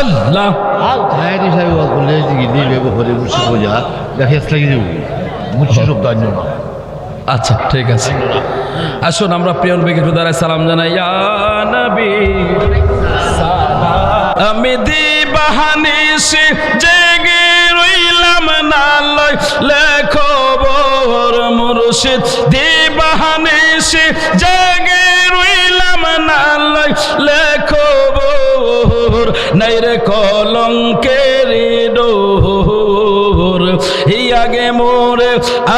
আল্লাহ Haydi şey var, koleji gidiyor ve bu hale burası koca. Ya hesla gidiyor. Mutsuz yok da anlıyor. আচ্ছা ঠিক আছে আসুন আমরা প্রিয় নবীকে একটু দাঁড়ায় সালাম জানাই ইয়া নবী সালাম আমি দিবানিশি জেগে রইলাম না লইলে খবর মুর্শিদ দিবানিশি জেগে রইলাম না লইলে খবর নাই রে কলঙ্কের ডোর আগে মোরে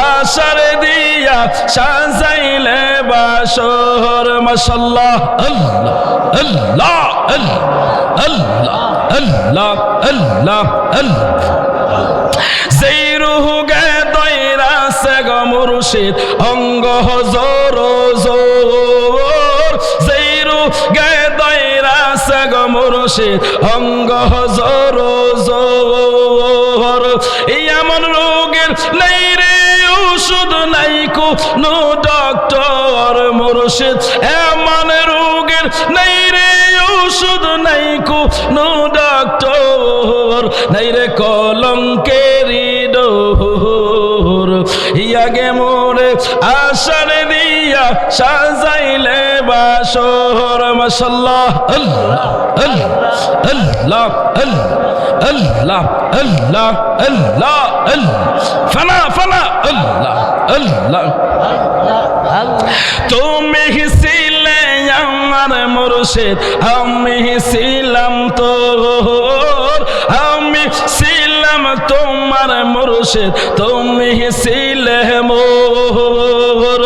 আশার দিয়া সাজাইলে বাসর মাশাআল্লাহ আল্লাহ আল্লাহ আল্লাহ আল্লাহ আল্লাহ আল্লাহ যেই রূহ গে দয়রা সে গো মুর্শিদ অঙ্গ জোর জোর যেই রূহ গে দয়রা সে গো মুর্শিদ অঙ্গ জোর জোর এমন রোগের নাই রে ওষুধ নাই কোনো ডক্টর মুর্শিদ এমন রোগের নাই রে ওষুধ নাই কোনো ডক্টর নাই রে কলঙ্কের ডোর ইয়াগে মোরে আশার দিয়া সাজাইলে বাসর মাশাআল্লাহ আল্লাহ আল্লাহ আল্লাহ আল্লাহ আল্লাহ আল্লাহ ফানা ফানা আল্লাহ আল্লাহ তুমি ছিলে আমার মুর্শিদ আমি ছিলাম তোর আমি ছিলাম তোমার মুর্শিদ তুমি ছিলে মোর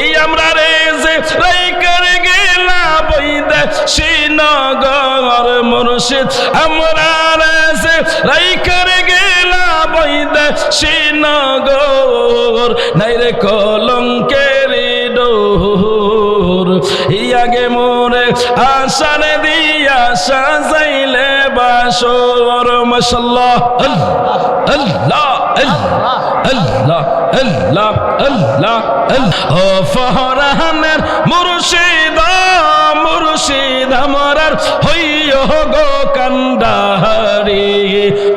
এই আমরা রে যে রাইকার গেলা বইদে শ্রীনগর মুর্শিদ আমরা রে যে রাইকার গেলা বইদে শ্রীনগর নাই রে কলঙ্কের ডোর ইয়াগে মোরে আশার দিয়া সাজাইলে বাসর মাশাআল্লাহ আল্লাহ আল্লাহ আল্লাহ আল্লাহ আল্লাহ ও ফহরানের মুর্শিদ মুর্শিদ আমারার হইও গো কান্ডারি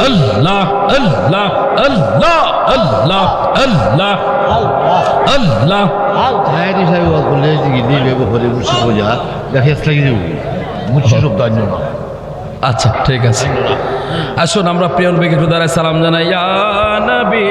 আল্লাহ আল্লাহ আল্লাহ আল্লাহ আল্লাহ আল্লাহ Haydi şey var, koleji gidiyor ve bu hale burası koca. Ya hesla gidiyor. Mutsuz yok da anlıyor. আচ্ছা ঠিক আছে আসুন আমরা প্রিয় নবীকে একটু দাঁড়ায় সালাম জানাই ইয়া নবী